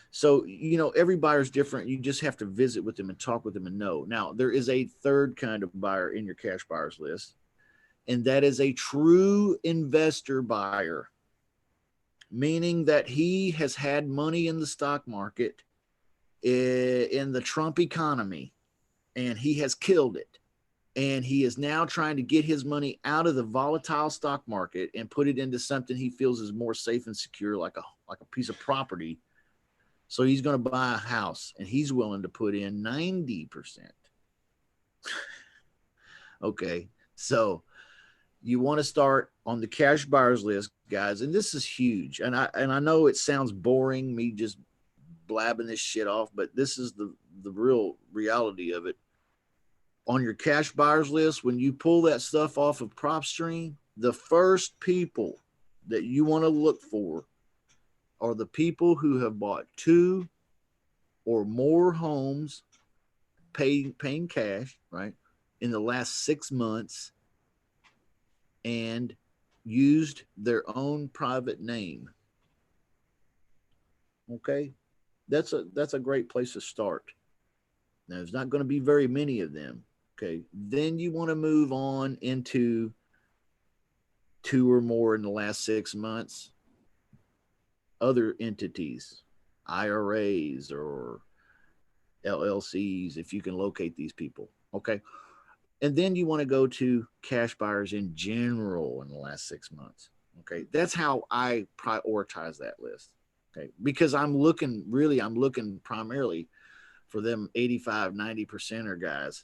So, every buyer's different. You just have to visit with them and talk with them and know. Now, there is a third kind of buyer in your cash buyers list, and that is a true investor buyer, meaning that he has had money in the stock market in the Trump economy, and he has killed it. And he is now trying to get his money out of the volatile stock market and put it into something he feels is more safe and secure, like a piece of property. So he's going to buy a house, and he's willing to put in 90%. Okay. So you want to start on the cash buyers list, guys. And this is huge. And I know it sounds boring, me just blabbing this shit off, but this is the real reality of it. On your cash buyers list, when you pull that stuff off of PropStream, the first people that you want to look for are the people who have bought 2 or more homes paying cash, right, in the last 6 months and used their own private name. Okay? That's a great place to start. Now, there's not going to be very many of them. Okay. Then you want to move on into 2 or more in the last 6 months, other entities, IRAs or LLCs, if you can locate these people. Okay. And then you want to go to cash buyers in general in the last 6 months. Okay. That's how I prioritize that list. Okay. Because I'm looking primarily for them 85, 90%er guys.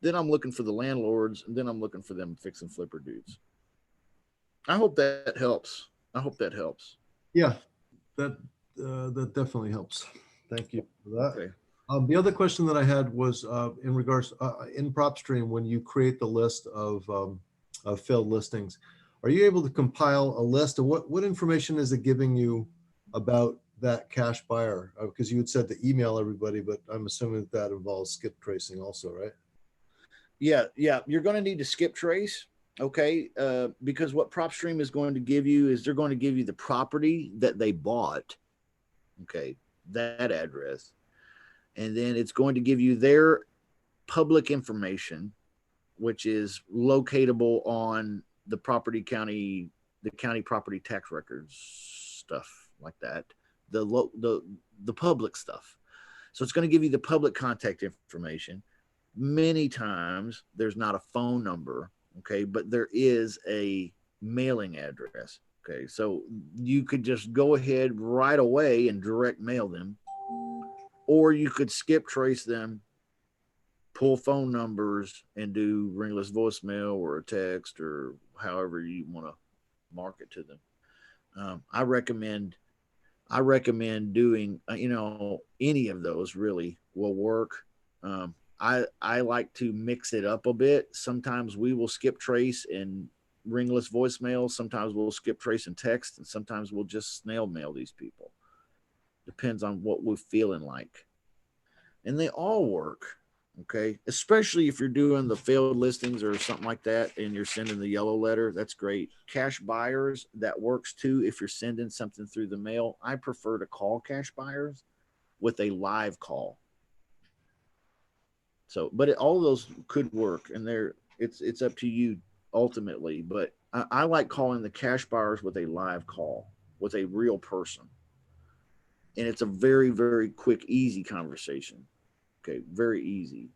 Then I'm looking for the landlords, and then I'm looking for them fix and flipper dudes. I hope that helps. Yeah, that definitely helps. Thank you for that. Okay. The other question that I had was in regards in PropStream, when you create the list of failed listings, are you able to compile a list of what information is it giving you about that cash buyer? Because you had said to email everybody, but I'm assuming that involves skip tracing also, right? Yeah. You're going to need to skip trace. Okay. Because what PropStream is going to give you is they're going to give you the property that they bought. Okay. That address. And then it's going to give you their public information, which is locatable on the county property tax records, stuff like that. The public stuff. So it's going to give you the public contact information. Many times there's not a phone number, okay, but there is a mailing address. Okay, so you could just go ahead right away and direct mail them, or you could skip trace them, pull phone numbers, and do ringless voicemail or a text or however you want to market to them. I recommend doing any of those really will work. I like to mix it up a bit. Sometimes we will skip trace and ringless voicemail. Sometimes we'll skip trace and text, and sometimes we'll just snail mail these people. Depends on what we're feeling like. And they all work. Okay. Especially if you're doing the failed listings or something like that and you're sending the yellow letter, that's great. Cash buyers, that works too. If you're sending something through the mail, I prefer to call cash buyers with a live call. So, but all of those could work, and it's up to you ultimately. But I like calling the cash buyers with a live call with a real person, and it's a very, very quick, easy conversation. Okay, very easy,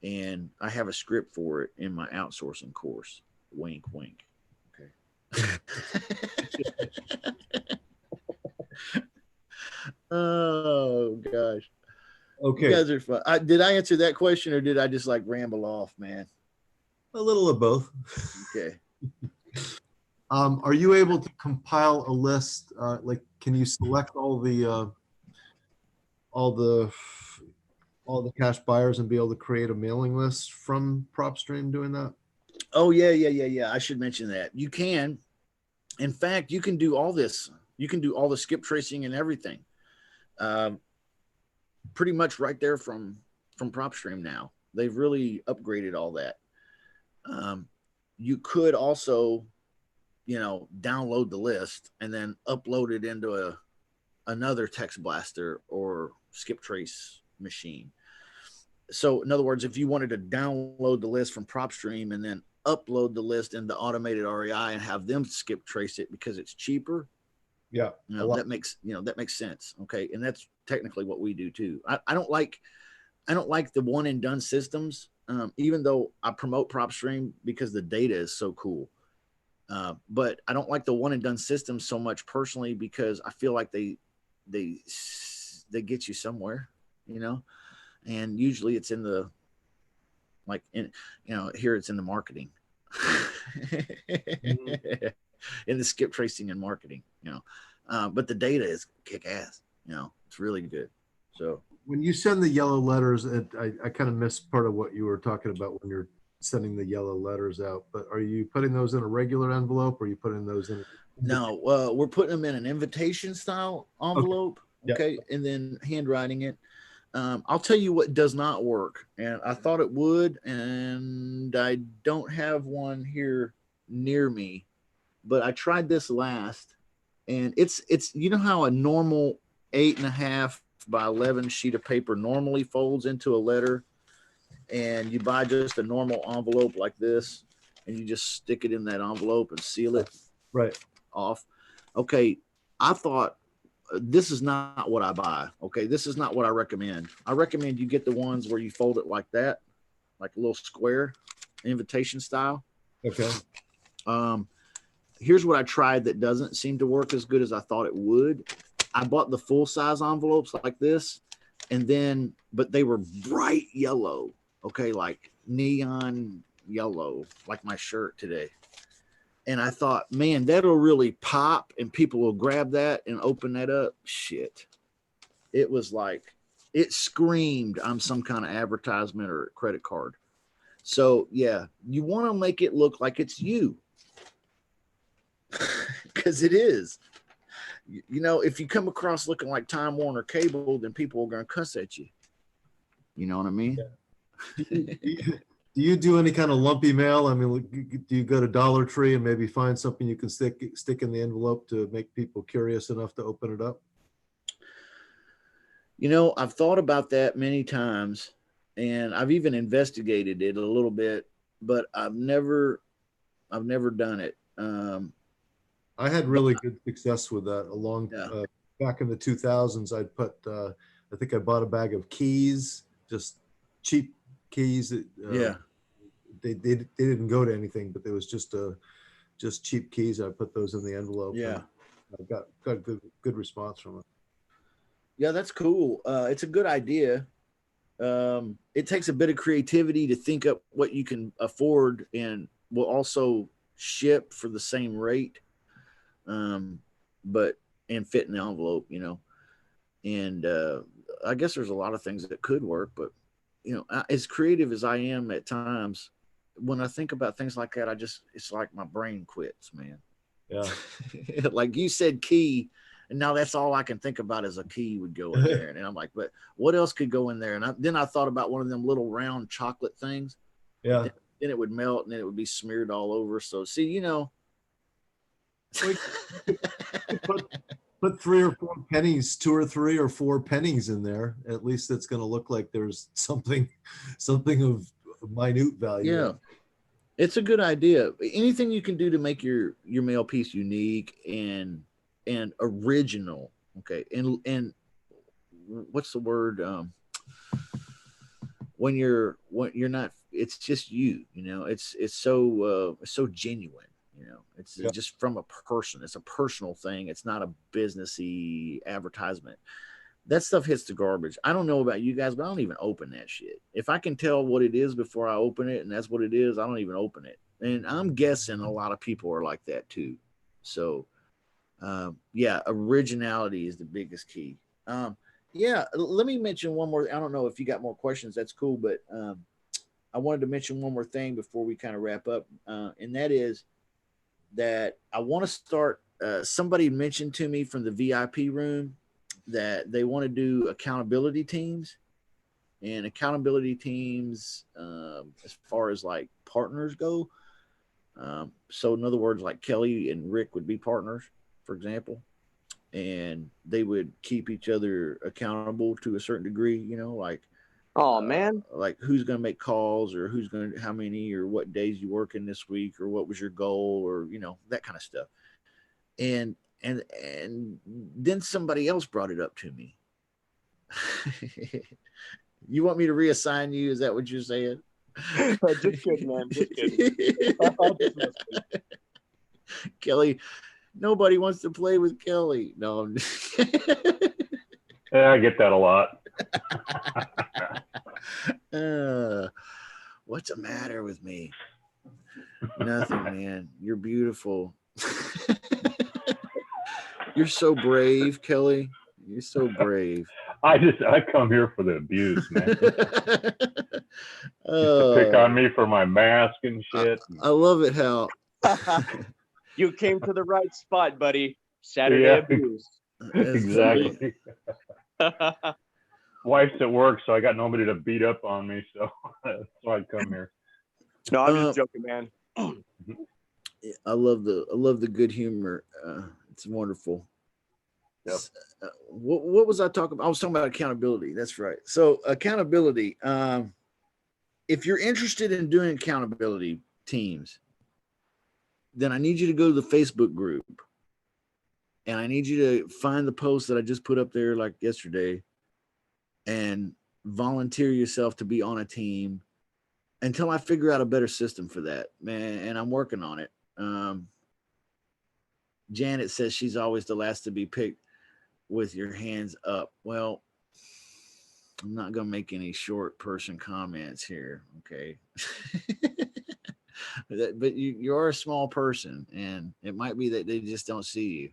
and I have a script for it in my outsourcing course. Wink, wink. Okay. Oh gosh. Okay. You guys are fun. Did I answer that question, or did I just like ramble off, man? A little of both. Okay. Are you able to compile a list? Can you select all the cash buyers and be able to create a mailing list from PropStream doing that? Oh yeah. I should mention that. You can. In fact, you can do all this. You can do all the skip tracing and everything. Pretty much right there from PropStream now. They've really upgraded all that. You could also, download the list and then upload it into another text blaster or skip trace machine. So in other words, if you wanted to download the list from PropStream and then upload the list into automated REI and have them skip trace it because it's cheaper, yeah, that makes sense. Okay, and that's technically what we do too. I don't like the one and done systems, even though I promote PropStream because the data is so cool. But I don't like the one and done systems so much personally because I feel like they get you somewhere, and usually it's in the here it's in the marketing, mm-hmm. in the skip tracing and marketing, but the data is kick ass, it's really good. So when you send the yellow letters, I kind of missed part of what you were talking about when you're sending the yellow letters out, but are you putting those in a regular envelope or are you putting those in? No, we're putting them in an invitation style envelope. Okay. Yep. And then handwriting it. I'll tell you what does not work, and I thought it would, and I don't have one here near me, but I tried this last, and it's how a normal 8.5 by 11 sheet of paper normally folds into a letter, and you buy just a normal envelope like this, and you just stick it in that envelope and seal it Right. off. Okay, I thought this is not what I buy. Okay, this is not what I recommend. I recommend you get the ones where you fold it like that, like a little square, invitation style. Okay. Here's what I tried that doesn't seem to work as good as I thought it would. I bought the full size envelopes like this, and then, but they were bright yellow. Okay, like neon yellow, like my shirt today. And I thought, man, that'll really pop and people will grab that and open that up. Shit. It was like, it screamed, I'm some kind of advertisement or credit card. So, yeah, you want to make it look like it's you. Because it is. You know, if you come across looking like Time Warner Cable, then people are going to cuss at you. You know what I mean? Yeah. Do you do any kind of lumpy mail? I mean, do you go to Dollar Tree and maybe find something you can stick in the envelope to make people curious enough to open it up? You know, I've thought about that many times, and I've even investigated it a little bit, but I've never done it. I had really good success with that back in the 2000s. I'd put, I think I bought a bag of keys, just cheap keys. They didn't go to anything, but there was just cheap keys. I put those in the envelope. Yeah. I got good response from it. Yeah, that's cool. It's a good idea. It takes a bit of creativity to think up what you can afford and will also ship for the same rate. But fit in the envelope, you know. And I guess there's a lot of things that could work, but you know, as creative as I am at times, when I think about things like that, it's like my brain quits, man. Yeah. Like you said, key, and now that's all I can think about is a key would go in there. And I'm like, but what else could go in there? And then I thought about one of them little round chocolate things. Yeah. Then it would melt and then it would be smeared all over. So see, you know, put 3 or 4 pennies, 2 or 3 or 4 pennies in there. At least it's going to look like there's something of minute value. Yeah, it's a good idea. Anything you can do to make your mail piece unique and original. Okay, and what's the word? When you're not, it's just you. You know, it's so genuine. You know, it's just from a person. It's a personal thing. It's not a businessy advertisement. That stuff hits the garbage. I don't know about you guys, but I don't even open that shit. If I can tell what it is before I open it, and that's what it is, I don't even open it. And I'm guessing a lot of people are like that too. So, yeah, originality is the biggest key. Yeah, let me mention one more. I don't know if you got more questions. That's cool, but I wanted to mention one more thing before we kind of wrap up, and that is that I want to start. Somebody mentioned to me from the VIP room that they want to do accountability teams, and accountability teams as far as like partners go. So in other words, like Kelly and Rick would be partners, for example, and they would keep each other accountable to a certain degree, you know, like, oh man, like who's going to make calls or who's going to, how many, or what days you work in this week, or what was your goal, or, you know, that kind of stuff. And then somebody else brought it up to me. You want me to reassign you? Is that what you're saying? Just kidding, man. Just kidding. Kelly, nobody wants to play with Kelly. No. Yeah, I get that a lot. What's the matter with me? Nothing, man. You're beautiful. You're so brave, Kelly. You're so brave. I come here for the abuse, man. To pick on me for my mask and shit. I love it how you came to the right spot, buddy. Saturday abuse. Exactly. Wife's at work, so I got nobody to beat up on me, so that's why I come here. No, I'm just joking, man. I love the good humor. It's wonderful. Yep. What was I talking about? I was talking about accountability. That's right. So accountability. If you're interested in doing accountability teams, then I need you to go to the Facebook group, and I need you to find the post that I just put up there like yesterday, and volunteer yourself to be on a team until I figure out a better system for that, man. And I'm working on it. Janet says she's always the last to be picked with your hands up. Well, I'm not going to make any short person comments here. Okay. But you are a small person, and it might be that they just don't see you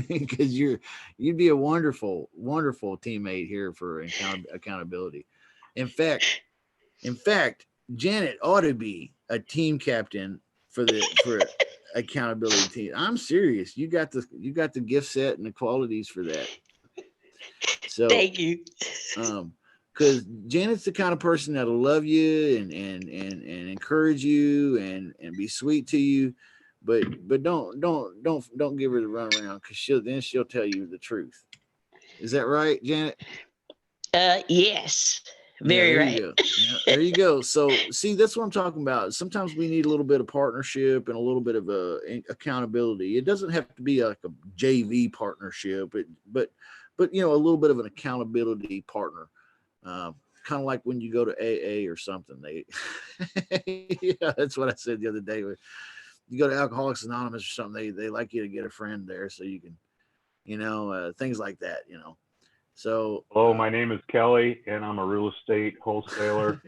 because you'd be a wonderful teammate here for accountability. In fact, Janet ought to be a team captain for accountability team. I'm serious. You got the gift set and the qualities for that. So thank you. Because Janet's the kind of person that'll love you and encourage you and be sweet to you, but don't give her the runaround, because she'll tell you the truth. Is that right, Janet? Yes, very right. There you go. So see, that's what I'm talking about. Sometimes we need a little bit of partnership and a little bit of accountability. It doesn't have to be like a JV partnership, but a little bit of an accountability partner. Kind of like when you go to AA or something. Yeah, that's what I said the other day. You go to Alcoholics Anonymous or something, they like you to get a friend there so you can, things like that, So, hello, my name is Kelly, and I'm a real estate wholesaler.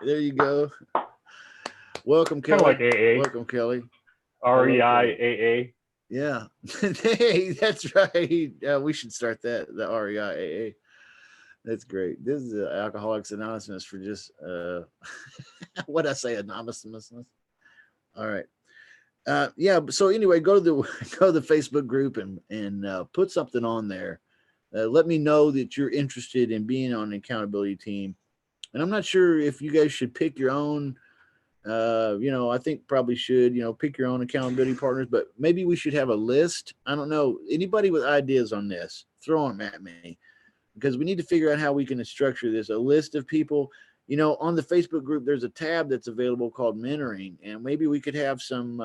There you go. Welcome, Kelly. Kind of like AA. Welcome, Kelly. REIAA. Yeah. Hey, that's right. Yeah, we should start that, the REIAA. That's great. This is Alcoholics Anonymous for just what I say, anonymousness. All right. Yeah. So anyway, go to the Facebook group and put something on there. Let me know that you're interested in being on an accountability team. And I'm not sure if you guys should pick your own. I think probably should, pick your own accountability partners, but maybe we should have a list. I don't know. Anybody with ideas on this, throw them at me, because we need to figure out how we can structure this. A list of people, on the Facebook group, there's a tab that's available called mentoring, and maybe we could have some,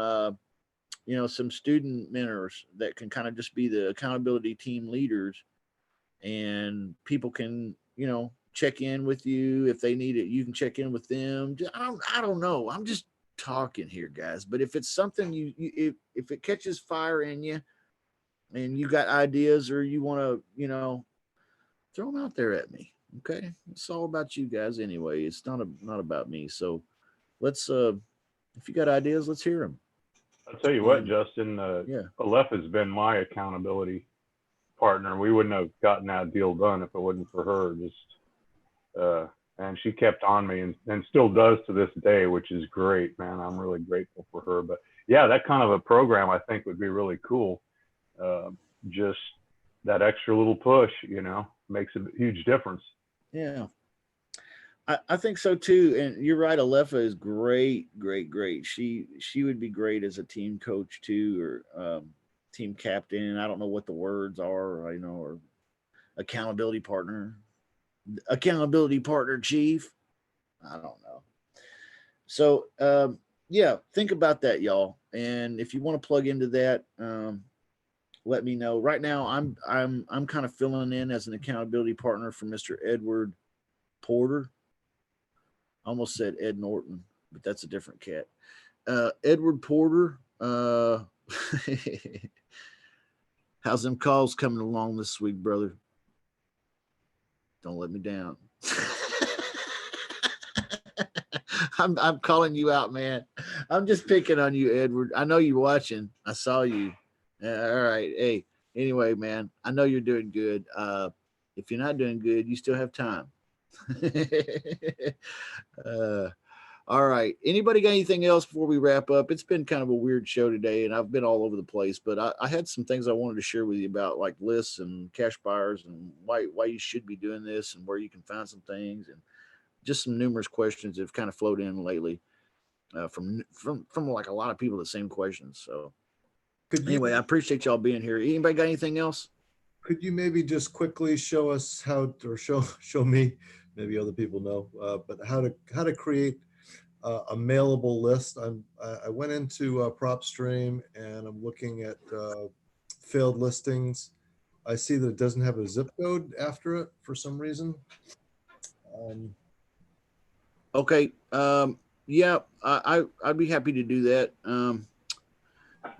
some student mentors that can kind of just be the accountability team leaders, and people can, check in with you if they need it. You can check in with them. I don't know. I'm just talking here, guys. But if it's something if it catches fire in you and you got ideas, or you want to, throw them out there at me. Okay. It's all about you guys anyway. It's not about me. So let's, if you got ideas, let's hear them. I'll tell you what, Justin, Aleph has been my accountability partner. We wouldn't have gotten that deal done if it wasn't for her. And she kept on me and still does to this day, which is great, man. I'm really grateful for her. But yeah, that kind of a program I think would be really cool. Just that extra little push, makes a huge difference. Yeah, I think so too. And you're right. Alepha is great. She would be great as a team coach too, or team captain. I don't know what the words are, or accountability partner chief. I don't know. So think about that, y'all. And if you want to plug into that, let me know. Right now, I'm kind of filling in as an accountability partner for Mr. Edward Porter. I almost said Ed Norton, but that's a different cat. Edward Porter. How's them calls coming along this week, brother? Don't let me down. I'm calling you out, man. I'm just picking on you, Edward. I know you're watching. I saw you. All right. Hey, anyway, man, I know you're doing good. If you're not doing good, you still have time. All right. Anybody got anything else before we wrap up? It's been kind of a weird show today, and I've been all over the place, but I had some things I wanted to share with you about, like lists and cash buyers, and why you should be doing this, and where you can find some things, and just some numerous questions that have kind of flowed in lately from like a lot of people, the same questions. So anyway, I appreciate y'all being here. Anybody got anything else? Could you maybe just quickly show us how, or show me, maybe other people know, but how to create a mailable list. I went into PropStream and I'm looking at failed listings. I see that it doesn't have a zip code after it for some reason. Okay. Yeah, I'd be happy to do that.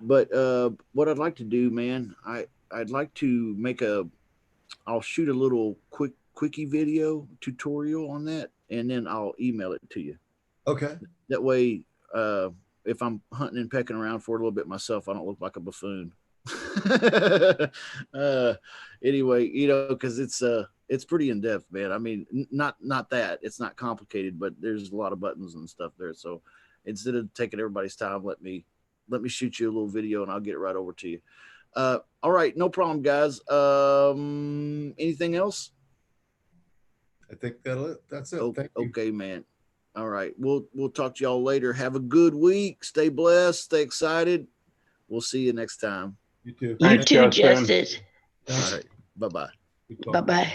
But what I'd like to do, man, I'd like to make I'll shoot a little quickie video tutorial on that, and then I'll email it to you. Okay. That way, if I'm hunting and pecking around for it a little bit myself, I don't look like a buffoon. Anyway, because it's pretty in depth, man. I mean, not that it's not complicated, but there's a lot of buttons and stuff there. So instead of taking everybody's time, let me shoot you a little video and I'll get it right over to you. All right, no problem, guys. Anything else? I think that's it. Thank you. Okay, man. All right, we'll talk to y'all later. Have a good week. Stay blessed. Stay excited. We'll see you next time. You too. You too, Justin. Justice. All right. Bye-bye. Bye-bye.